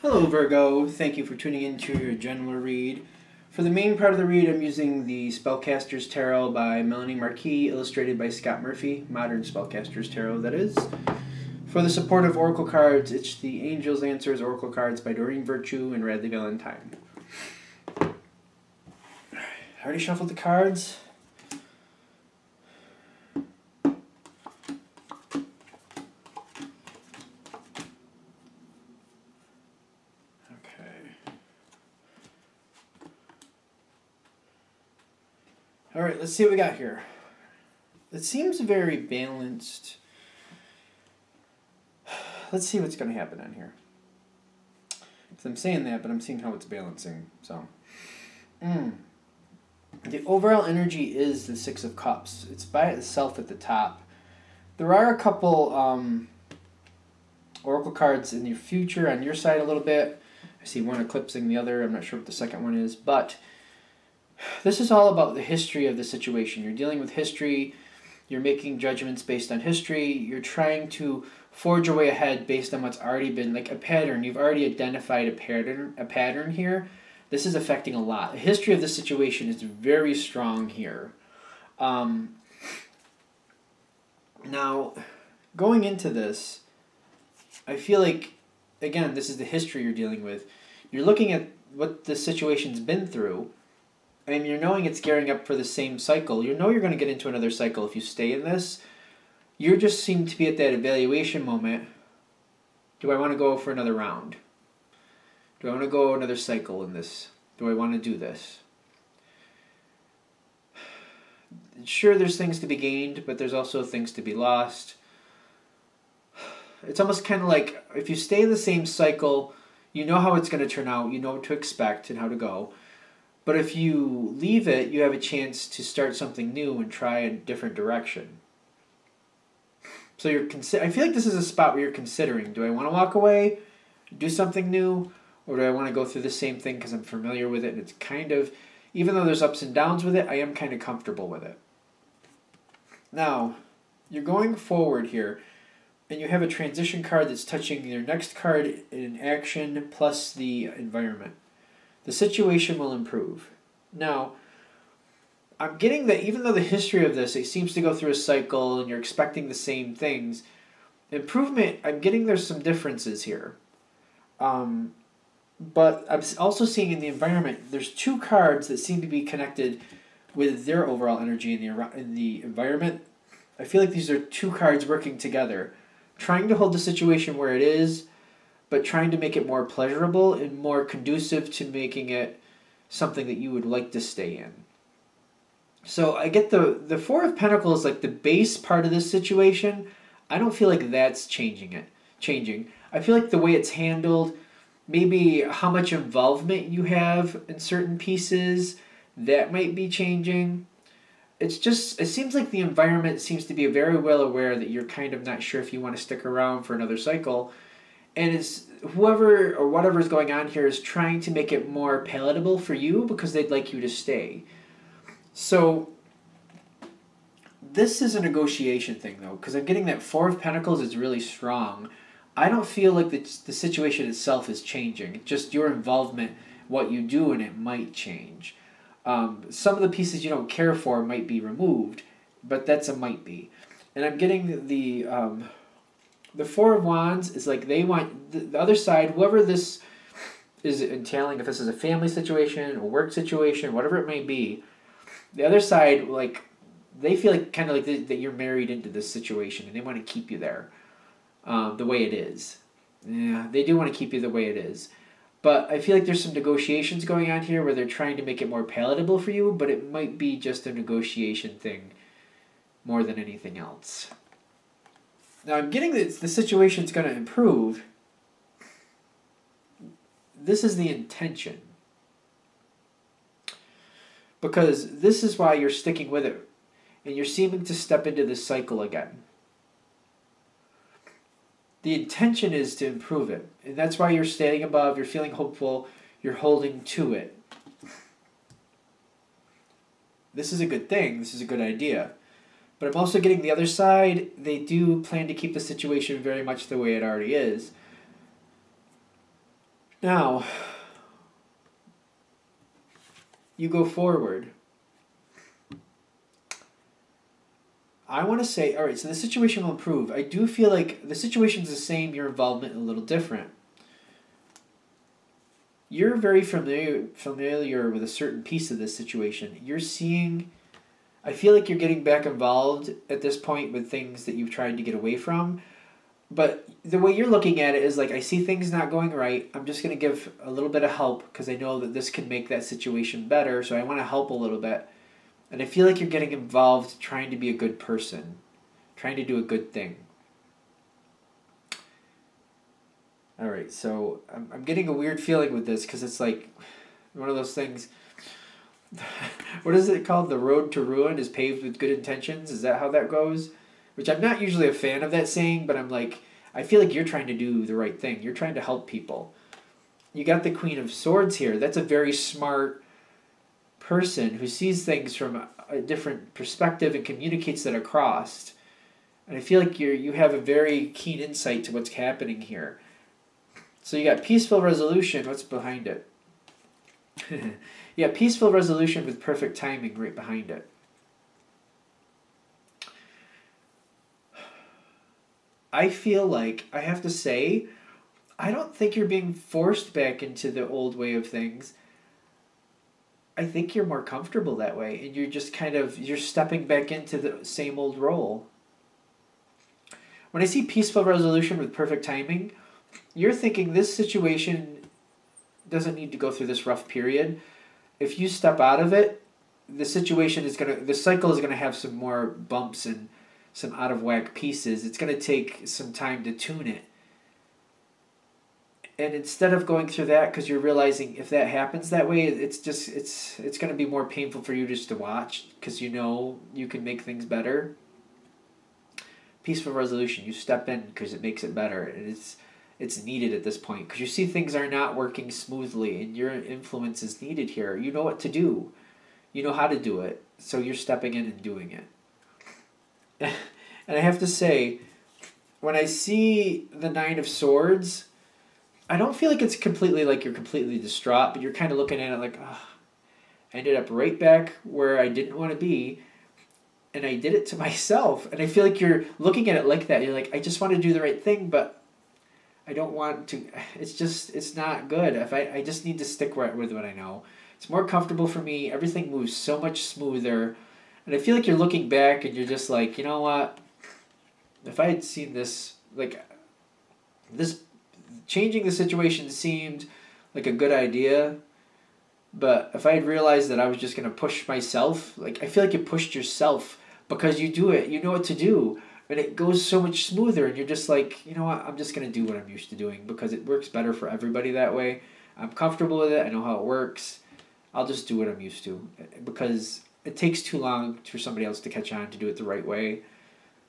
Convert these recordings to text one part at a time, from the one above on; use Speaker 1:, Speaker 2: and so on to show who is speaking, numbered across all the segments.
Speaker 1: Hello Virgo, thank you for tuning into your general read. For the main part of the read, I'm using the Spellcaster's Tarot by Melanie Marquis, illustrated by Scott Murphy, Modern Spellcaster's Tarot, that is. For the supportive Oracle cards, it's the Angel's Answers Oracle cards by Doreen Virtue and Radley Valentine. I already shuffled the cards. All right, let's see what we got here. It seems very balanced. Let's see what's going to happen on here. So I'm saying that, but I'm seeing how it's balancing. So, the overall energy is the Six of Cups. It's by itself at the top. There are a couple Oracle cards in your future on your side a little bit. I see one eclipsing the other. I'm not sure what the second one is, but this is all about the history of the situation. You're dealing with history. You're making judgments based on history. You're trying to forge your way ahead based on what's already been, like a pattern. You've already identified a pattern here. This is affecting a lot. The history of the situation is very strong here. Now, going into this, I feel like, again, this is the history you're dealing with. You're looking at what the situation's been through, and you're knowing it's gearing up for the same cycle. You know you're going to get into another cycle if you stay in this. You just seem to be at that evaluation moment. Do I want to go for another round? Do I want to go another cycle in this? Do I want to do this? Sure, there's things to be gained, but there's also things to be lost. It's almost kind of like if you stay in the same cycle, you know how it's going to turn out. You know what to expect and how to go. But if you leave it, you have a chance to start something new and try a different direction. So I feel like this is a spot where you're considering, do I want to walk away, do something new, or do I want to go through the same thing because I'm familiar with it and it's kind of, even though there's ups and downs with it, I am kind of comfortable with it. Now, you're going forward here, and you have a transition card that's touching your next card in action plus the environment. The situation will improve. Now, I'm getting that even though the history of this, it seems to go through a cycle and you're expecting the same things, improvement, I'm getting there's some differences here. But I'm also seeing in the environment, there's two cards that seem to be connected with their overall energy in the environment. I feel like these are two cards working together, trying to hold the situation where it is, but trying to make it more pleasurable and more conducive to making it something that you would like to stay in. So I get the Four of Pentacles, like the base part of this situation, I don't feel like that's changing. I feel like the way it's handled, maybe how much involvement you have in certain pieces, that might be changing. It seems like the environment seems to be very well aware that you're kind of not sure if you want to stick around for another cycle. And it's whoever or whatever is going on here is trying to make it more palatable for you because they'd like you to stay. So this is a negotiation thing, though, because I'm getting that Four of Pentacles is really strong. I don't feel like the situation itself is changing. It's just your involvement, what you do in it might change. Some of the pieces you don't care for might be removed, but that's a might be. And I'm getting the Four of Wands is like they want the other side, whoever this is entailing, if this is a family situation, a work situation, whatever it may be, the other side, like, they feel like kind of like that you're married into this situation and they want to keep you there the way it is. Yeah, they do want to keep you the way it is. But I feel like there's some negotiations going on here where they're trying to make it more palatable for you, but it might be just a negotiation thing more than anything else. Now, I'm getting that the situation's going to improve. This is the intention. Because this is why you're sticking with it. And you're seeming to step into this cycle again. The intention is to improve it. And that's why you're standing above, you're feeling hopeful, you're holding to it. This is a good thing. This is a good idea. But I'm also getting the other side. They do plan to keep the situation very much the way it already is. Now, you go forward. I want to say, all right, so the situation will improve. I do feel like the situation's the same, your involvement a little different. You're very familiar with a certain piece of this situation. You're seeing, I feel like you're getting back involved at this point with things that you've tried to get away from. But the way you're looking at it is like, I see things not going right. I'm just going to give a little bit of help because I know that this can make that situation better. So I want to help a little bit. And I feel like you're getting involved trying to be a good person, trying to do a good thing. All right, so I'm getting a weird feeling with this because it's like one of those things. What is it called? The road to ruin is paved with good intentions. Is that how that goes? Which I'm not usually a fan of that saying, but I'm like, I feel like you're trying to do the right thing. You're trying to help people. You got the Queen of Swords here. That's a very smart person who sees things from a different perspective and communicates that across. And I feel like you have a very keen insight to what's happening here. So you got peaceful resolution. What's behind it? You got peaceful resolution with perfect timing right behind it. I feel like, I have to say, I don't think you're being forced back into the old way of things. I think you're more comfortable that way, and you're just you're stepping back into the same old role. When I see peaceful resolution with perfect timing, you're thinking this situation doesn't need to go through this rough period. If you step out of it, the cycle is gonna have some more bumps and some out of whack pieces. It's gonna take some time to tune it. And instead of going through that, because you're realizing if that happens that way, it's going to be more painful for you just to watch because you know you can make things better. Peaceful resolution, you step in because it makes it better, and it's needed at this point because you see things are not working smoothly, and your influence is needed here. You know what to do, you know how to do it, so you're stepping in and doing it. And I have to say, when I see the Nine of Swords, I don't feel like it's completely like you're completely distraught, but you're kind of looking at it like, oh, I ended up right back where I didn't want to be, and I did it to myself. And I feel like you're looking at it like that. You're like, I just want to do the right thing, but I don't want to. It's not good. I just need to stick with what I know. It's more comfortable for me. Everything moves so much smoother. And I feel like you're looking back and you're just like, you know what? If I had seen this, like, this changing the situation seemed like a good idea, but if I had realized that I was just going to push myself, like, I feel like you pushed yourself because you do it, you know what to do, and it goes so much smoother, and you're just like, you know what, I'm just going to do what I'm used to doing because it works better for everybody that way. I'm comfortable with it. I know how it works. I'll just do what I'm used to because it takes too long for somebody else to catch on to do it the right way.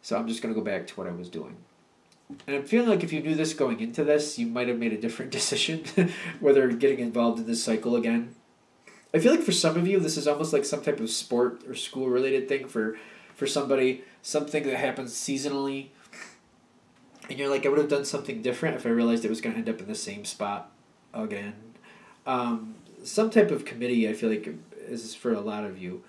Speaker 1: So I'm just going to go back to what I was doing. And I'm feeling like if you knew this going into this, you might have made a different decision, whether getting involved in this cycle again. I feel like for some of you, this is almost like some type of sport or school-related thing for somebody, something that happens seasonally. And you're like, I would have done something different if I realized it was going to end up in the same spot again. Some type of committee, I feel like, is for a lot of you.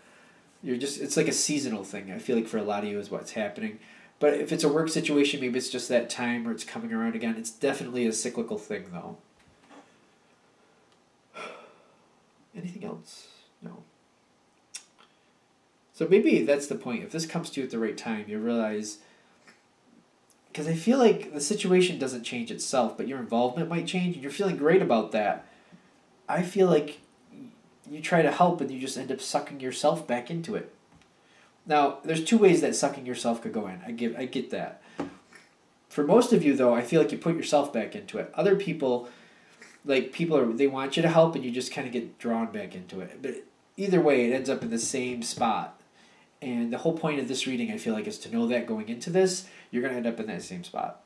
Speaker 1: It's like a seasonal thing, I feel like for a lot of you is what's happening. But if it's a work situation, maybe it's just that time or it's coming around again. It's definitely a cyclical thing, though. Anything else? No. So maybe that's the point. If this comes to you at the right time, you realize... Because I feel like the situation doesn't change itself, but your involvement might change, and you're feeling great about that. I feel like you try to help, and you just end up sucking yourself back into it. Now, there's two ways that sucking yourself could go in. I get that. For most of you, though, I feel like you put yourself back into it. Other people, they want you to help, and you just kind of get drawn back into it. But either way, it ends up in the same spot. And the whole point of this reading, I feel like, is to know that going into this, you're going to end up in that same spot.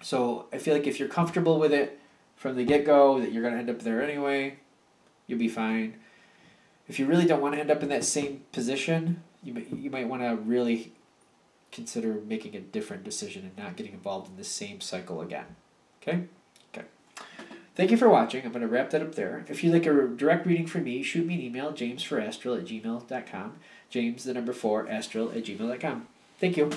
Speaker 1: So I feel like if you're comfortable with it from the get-go, that you're going to end up there anyway, you'll be fine. If you really don't want to end up in that same position, you might want to really consider making a different decision and not getting involved in the same cycle again. Okay? Okay. Thank you for watching. I'm going to wrap that up there. If you'd like a direct reading from me, shoot me an email, jamesforastral@gmail.com. James, the number 4, astral@gmail.com. Thank you.